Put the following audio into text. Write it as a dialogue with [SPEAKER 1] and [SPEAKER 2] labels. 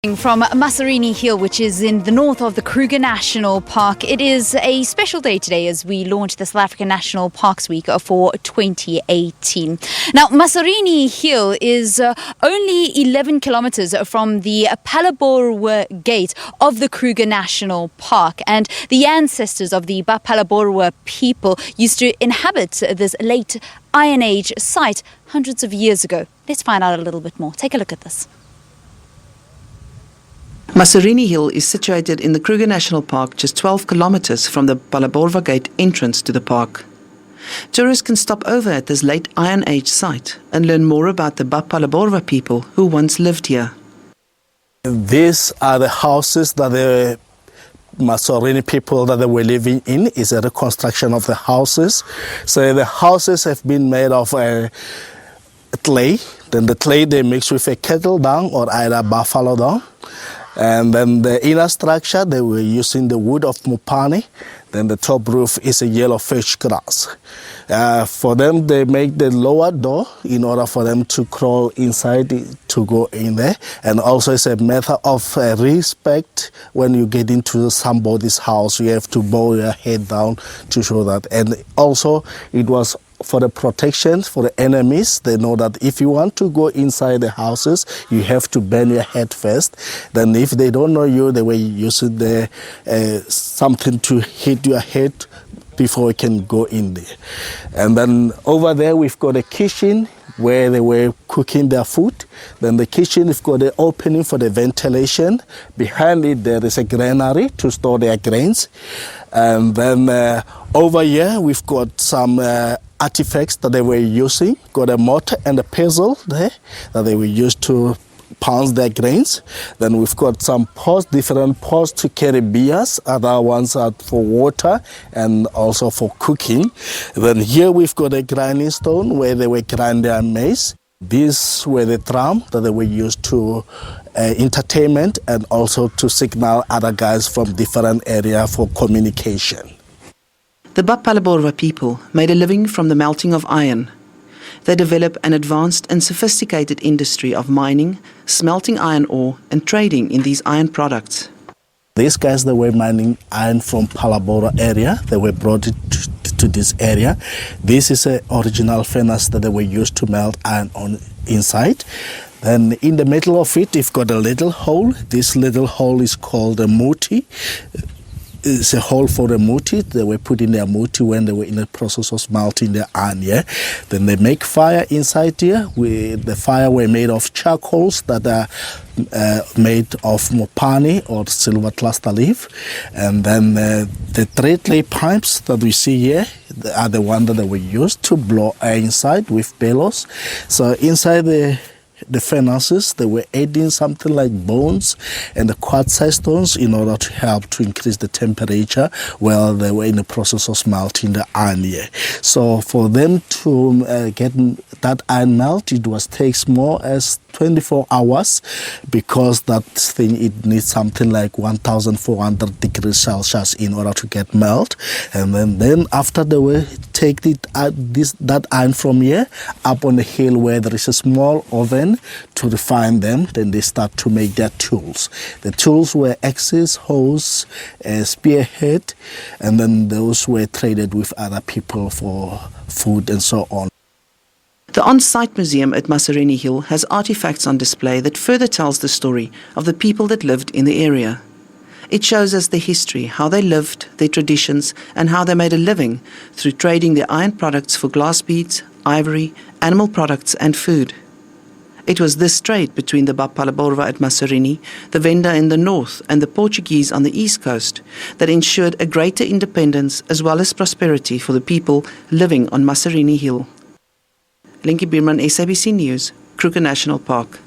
[SPEAKER 1] From Masorini Hill, which is in the north of the Kruger National Park. It is a special day today as we launch the South African National Parks Week for 2018. Now, Masorini Hill is only 11 kilometers from the Phalaborwa gate of the Kruger National Park, and the ancestors of the Baphalaborwa people used to inhabit this late Iron Age site hundreds of years ago. Let's find out a little bit more. Take a look at this.
[SPEAKER 2] Masorini Hill is situated in the Kruger National Park, just 12 kilometers from the Phalaborwa gate entrance to the park. Tourists can stop over at this late Iron Age site and learn more about the Baphalaborwa people who once lived here.
[SPEAKER 3] These are the houses that the Masorini people that they were living in. Is a reconstruction of the houses. So the houses have been made of clay. Then the clay they mix with a kettle dung or either buffalo dung. And then the inner structure, they were using the wood of mopane. Then the top roof is a yellow fish grass. For them, they make the lower door in order for them to crawl inside to go in there. And also it's a matter of respect. When you get into somebody's house, you have to bow your head down to show that. And also it was for the protection for the enemies. They know that if you want to go inside the houses, you have to bend your head first. Then if they don't know you, they were using something to hit your head before you can go in there. And then over there we've got a kitchen where they were cooking their food. Then the kitchen, we've got an opening for the ventilation. Behind it there is a granary to store their grains. And then over here we've got some artifacts that they were using. Got a mortar and a pestle there that they were used to pound their grains. Then we've got some pots, different pots to carry beers. Other ones are for water and also for cooking. Then here we've got a grinding stone where they were grinding their maize. These were the drum that they were used to entertainment and also to signal other guys from different areas for communication.
[SPEAKER 2] The Baphalaborwa people made a living from the melting of iron. They developed an advanced and sophisticated industry of mining, smelting iron ore and trading in these iron products.
[SPEAKER 3] These guys, they were mining iron from Phalaborwa area. They were brought to this area. This is an original furnace that they were used to melt iron on inside. Then in the middle of it, you've got a little hole. This little hole is called a muti. It's a hole for the muti. They were putting their muti when they were in the process of smelting the iron here. Then they make fire inside here. The fire were made of charcoals that are made of mopane or silver cluster leaf. And then the three pipes that we see here are the ones that they were used to blow air inside with bellows. So inside the furnaces, they were adding something like bones and the quartzite stones in order to help to increase the temperature while they were in the process of smelting the iron here. So for them to get that iron melt, it takes more as 24 hours because that thing, it needs something like 1,400 degrees Celsius in order to get melt. And then after they will take that iron from here up on the hill where there is a small oven to refine them, then they start to make their tools. The tools were axes, hoes, spearhead, and then those were traded with other people for food and so on.
[SPEAKER 2] The on-site museum at Masorini Hill has artifacts on display that further tells the story of the people that lived in the area. It shows us their history, how they lived, their traditions, and how they made a living through trading their iron products for glass beads, ivory, animal products, and food. It was this trade between the Baphalaborwa at Masorini, the Venda in the north, and the Portuguese on the east coast that ensured a greater independence as well as prosperity for the people living on Masorini Hill. Linky Bierman, SABC News, Kruger National Park.